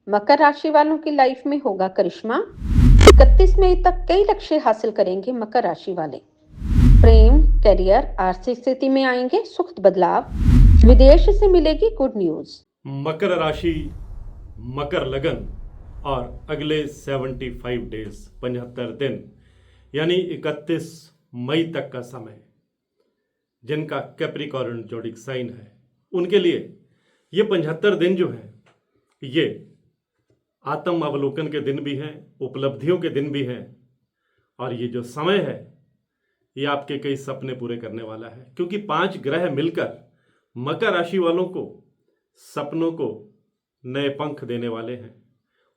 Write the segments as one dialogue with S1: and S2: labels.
S1: मकर राशि वालों की लाइफ में होगा करिश्मा। 31 मई तक कई लक्ष्य हासिल करेंगे मकर राशि वाले। प्रेम, करियर, आर्थिक स्थिति में आएंगे सुख बदलाव। विदेश से मिलेगी गुड न्यूज।
S2: मकर राशि, मकर लगन और अगले 75 डेज 75 दिन यानी 31 मई तक का समय जिनका कैप्रिकॉर्न जोडिक साइन है उनके लिए ये 75 दिन जो है ये आत्म अवलोकन के दिन भी हैं, उपलब्धियों के दिन भी हैं। और ये जो समय है ये आपके कई सपने पूरे करने वाला है, क्योंकि 5 ग्रह मिलकर मकर राशि वालों को सपनों को नए पंख देने वाले हैं,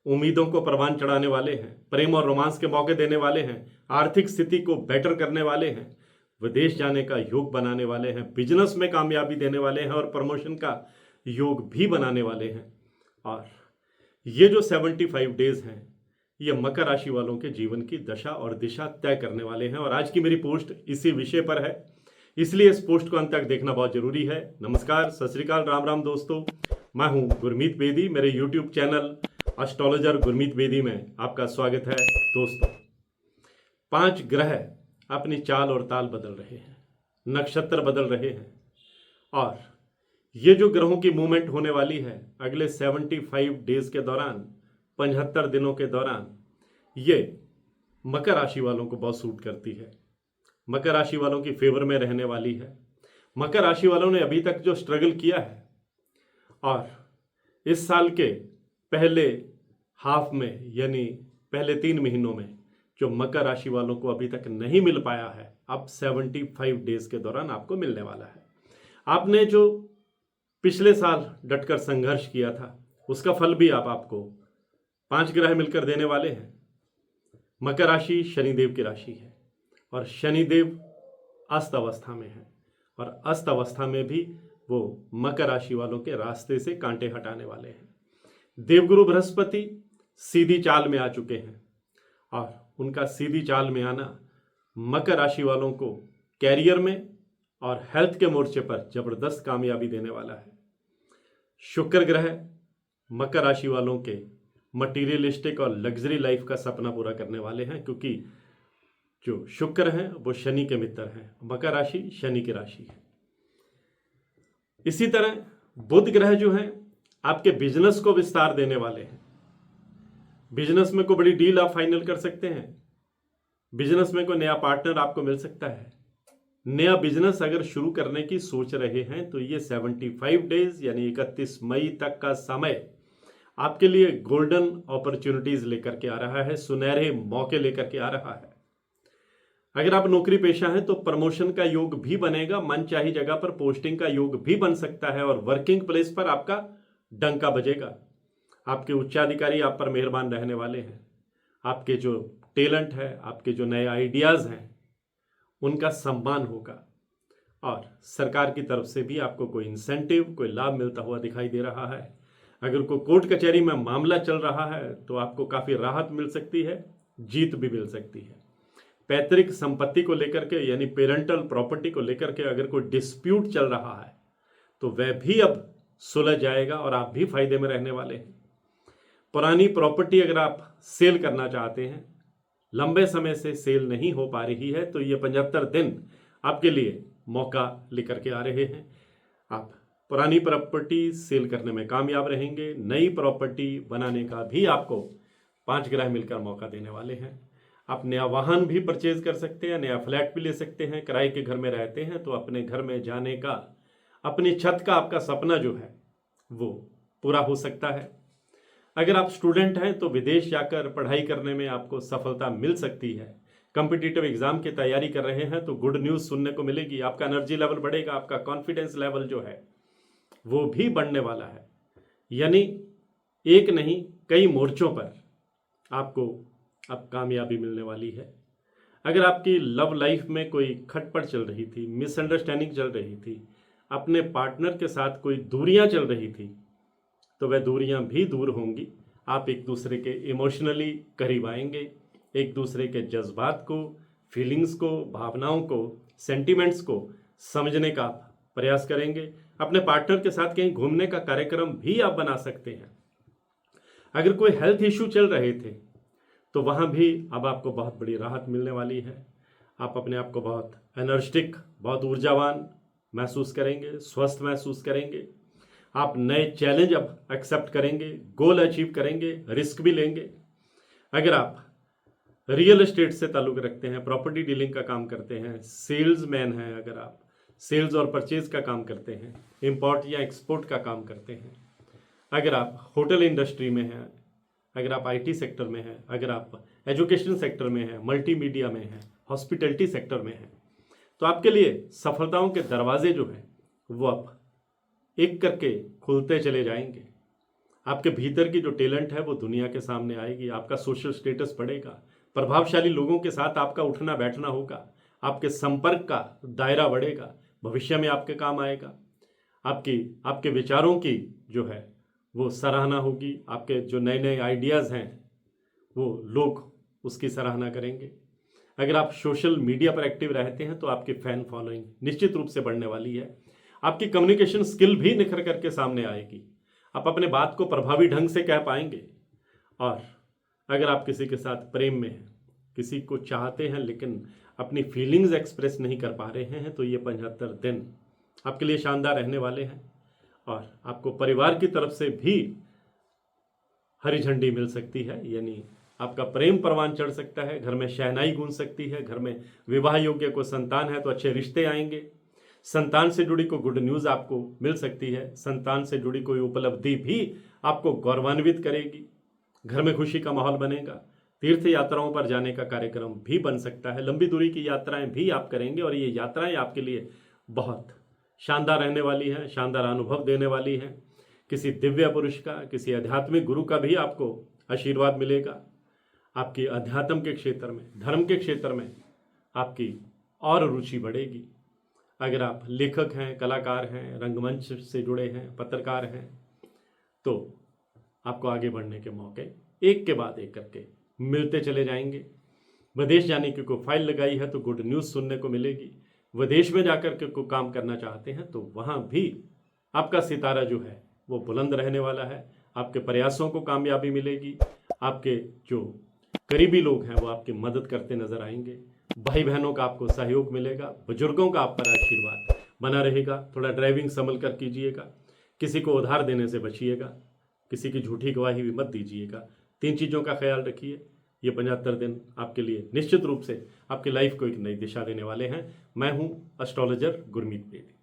S2: उम्मीदों को परवान चढ़ाने वाले हैं, प्रेम और रोमांस के मौके देने वाले हैं, आर्थिक स्थिति को बेटर करने वाले हैं, विदेश जाने का योग बनाने वाले हैं, बिजनेस में कामयाबी देने वाले हैं और प्रमोशन का योग भी बनाने वाले हैं। और ये जो 75 डेज हैं ये मकर राशि वालों के जीवन की दशा और दिशा तय करने वाले हैं। और आज की मेरी पोस्ट इसी विषय पर है, इसलिए इस पोस्ट को अंत तक देखना बहुत जरूरी है। नमस्कार, सत श्री अकाल, राम राम दोस्तों, मैं हूं गुरमीत बेदी। मेरे YouTube channel astrologer Gurmeet Bedi में आपका स्वागत है। दोस्तों, 5 ग्रह अपनी चाल और ताल बदल रहे हैं, नक्षत्र बदल रहे हैं और ये जो ग्रहों की मूवमेंट होने वाली है अगले 75 डेज के दौरान, 75 दिनों के दौरान, ये मकर राशि वालों को बहुत सूट करती है, मकर राशि वालों की फेवर में रहने वाली है। मकर राशि वालों ने अभी तक जो स्ट्रगल किया है और इस साल के पहले हाफ में यानी पहले 3 महीनों में जो मकर राशि वालों को अभी तक नहीं मिल पाया है, अब 75 डेज के दौरान आपको मिलने वाला है। आपने जो पिछले साल डटकर संघर्ष किया था उसका फल भी आपको 5 ग्रह मिलकर देने वाले हैं। मकर राशि शनिदेव की राशि है और शनिदेव अस्त अवस्था में है और अस्त अवस्था में भी वो मकर राशि वालों के रास्ते से कांटे हटाने वाले हैं। देवगुरु बृहस्पति सीधी चाल में आ चुके हैं और उनका सीधी चाल में आना मकर राशि वालों को कैरियर में और हेल्थ के मोर्चे पर जबरदस्त कामयाबी देने वाला है। शुक्र ग्रह मकर राशि वालों के मटीरियलिस्टिक और लग्जरी लाइफ का सपना पूरा करने वाले हैं, क्योंकि जो शुक्र हैं वो शनि के मित्र हैं। मकर राशि शनि की राशि है। इसी तरह बुध ग्रह जो हैं आपके बिजनेस को विस्तार देने वाले हैं। बिजनेस में कोई बड़ी डील आप फाइनल कर सकते हैं, बिजनेस में कोई नया पार्टनर आपको मिल सकता है। नया बिजनेस अगर शुरू करने की सोच रहे हैं तो ये 75 डेज यानी 31 मई तक का समय आपके लिए गोल्डन अपॉर्चुनिटीज लेकर के आ रहा है, सुनहरे मौके लेकर के आ रहा है। अगर आप नौकरी पेशा हैं तो प्रमोशन का योग भी बनेगा, मनचाही जगह पर पोस्टिंग का योग भी बन सकता है और वर्किंग प्लेस पर आपका डंका बजेगा। आपके उच्चाधिकारी आप पर मेहरबान रहने वाले हैं। आपके जो टैलेंट है, आपके जो नए आइडियाज हैं उनका सम्मान होगा और सरकार की तरफ से भी आपको कोई इंसेंटिव, कोई लाभ मिलता हुआ दिखाई दे रहा है। अगर कोई कोर्ट कचहरी में मामला चल रहा है तो आपको काफ़ी राहत मिल सकती है, जीत भी मिल सकती है। पैतृक संपत्ति को लेकर के यानी पेरेंटल प्रॉपर्टी को लेकर के अगर कोई डिस्प्यूट चल रहा है तो वह भी अब सुलझ जाएगा और आप भी फायदे में रहने वाले हैं। पुरानी प्रॉपर्टी अगर आप सेल करना चाहते हैं, लंबे समय से सेल नहीं हो पा रही है, तो ये 75 दिन आपके लिए मौका लेकर के आ रहे हैं। आप पुरानी प्रॉपर्टी सेल करने में कामयाब रहेंगे। नई प्रॉपर्टी बनाने का भी आपको 5 ग्रह मिलकर मौका देने वाले हैं। आप नया वाहन भी परचेज कर सकते हैं, नया फ्लैट भी ले सकते हैं। किराए के घर में रहते हैं तो अपने घर में जाने का, अपनी छत का आपका सपना जो है वो पूरा हो सकता है। अगर आप स्टूडेंट हैं तो विदेश जाकर पढ़ाई करने में आपको सफलता मिल सकती है। कॉम्पिटिटिव एग्जाम की तैयारी कर रहे हैं तो गुड न्यूज़ सुनने को मिलेगी। आपका एनर्जी लेवल बढ़ेगा, आपका कॉन्फिडेंस लेवल जो है वो भी बढ़ने वाला है। यानी एक नहीं कई मोर्चों पर आपको अब कामयाबी मिलने वाली है। अगर आपकी लव लाइफ में कोई खटपट चल रही थी, मिसअंडरस्टैंडिंग चल रही थी, अपने पार्टनर के साथ कोई दूरियां चल रही थी, तो वह दूरियां भी दूर होंगी। आप एक दूसरे के इमोशनली करीब आएंगे, एक दूसरे के जज्बात को, फीलिंग्स को, भावनाओं को, सेंटिमेंट्स को समझने का प्रयास करेंगे। अपने पार्टनर के साथ कहीं घूमने का कार्यक्रम भी आप बना सकते हैं। अगर कोई हेल्थ इश्यू चल रहे थे तो वहाँ भी अब आपको बहुत बड़ी राहत मिलने वाली है। आप अपने आप को बहुत एनर्जेटिक, बहुत ऊर्जावान महसूस करेंगे, स्वस्थ महसूस करेंगे। आप नए चैलेंज अब एक्सेप्ट करेंगे, गोल अचीव करेंगे, रिस्क भी लेंगे। अगर आप रियल एस्टेट से ताल्लुक़ रखते हैं, प्रॉपर्टी डीलिंग का काम करते हैं, सेल्समैन हैं, अगर आप सेल्स और परचेज का काम करते हैं, इंपोर्ट या एक्सपोर्ट का काम करते हैं, अगर आप होटल इंडस्ट्री में हैं, अगर आप आईटी सेक्टर में हैं, अगर आप एजुकेशन सेक्टर में हैं, मल्टीमीडिया में हैं, हॉस्पिटैलिटी सेक्टर में हैं, तो आपके लिए सफलताओं के दरवाजे जो हैं वो अब एक करके खुलते चले जाएंगे। आपके भीतर की जो टैलेंट है वो दुनिया के सामने आएगी। आपका सोशल स्टेटस बढ़ेगा, प्रभावशाली लोगों के साथ आपका उठना बैठना होगा, आपके संपर्क का दायरा बढ़ेगा, भविष्य में आपके काम आएगा। आपके विचारों की जो है वो सराहना होगी। आपके जो नए नए आइडियाज़ हैं वो लोग उसकी सराहना करेंगे। अगर आप सोशल मीडिया पर एक्टिव रहते हैं तो आपकी फैन फॉलोइंग निश्चित रूप से बढ़ने वाली है। आपकी कम्युनिकेशन स्किल भी निखर करके सामने आएगी। आप अपने बात को प्रभावी ढंग से कह पाएंगे। और अगर आप किसी के साथ प्रेम में हैं, किसी को चाहते हैं लेकिन अपनी फीलिंग्स एक्सप्रेस नहीं कर पा रहे हैं, तो ये 75 दिन आपके लिए शानदार रहने वाले हैं। और आपको परिवार की तरफ से भी हरी झंडी मिल सकती है, यानी आपका प्रेम परवान चढ़ सकता है, घर में शहनाई गूंज सकती है, घर में विवाह योग्य को संतान है तो अच्छे रिश्ते आएंगे। संतान से जुड़ी कोई गुड न्यूज़ आपको मिल सकती है। संतान से जुड़ी कोई उपलब्धि भी आपको गौरवान्वित करेगी। घर में खुशी का माहौल बनेगा। तीर्थ यात्राओं पर जाने का कार्यक्रम भी बन सकता है। लंबी दूरी की यात्राएं भी आप करेंगे और ये यात्राएं आपके लिए बहुत शानदार रहने वाली हैं, शानदार अनुभव देने वाली हैं। किसी दिव्य पुरुष का, किसी आध्यात्मिक गुरु का भी आपको आशीर्वाद मिलेगा। आपकी अध्यात्म के क्षेत्र में, धर्म के क्षेत्र में आपकी और रुचि बढ़ेगी। अगर आप लेखक हैं, कलाकार हैं, रंगमंच से जुड़े हैं, पत्रकार हैं, तो आपको आगे बढ़ने के मौके एक के बाद एक करके मिलते चले जाएंगे। विदेश जाने की कोई फाइल लगाई है तो गुड न्यूज़ सुनने को मिलेगी। विदेश में जाकर के कोई काम करना चाहते हैं तो वहाँ भी आपका सितारा जो है वो बुलंद रहने वाला है। आपके प्रयासों को कामयाबी मिलेगी। आपके जो करीबी लोग हैं वो आपकी मदद करते नजर आएंगे। भाई बहनों का आपको सहयोग मिलेगा। बुजुर्गों का आप पर आशीर्वाद बना रहेगा। थोड़ा ड्राइविंग संभल कर कीजिएगा। किसी को उधार देने से बचिएगा। किसी की झूठी गवाही भी मत दीजिएगा। 3 चीज़ों का ख्याल रखिए। ये 75 दिन आपके लिए निश्चित रूप से आपकी लाइफ को एक नई दिशा देने वाले हैं। मैं हूँ एस्ट्रोलॉजर गुरमीत बेदी।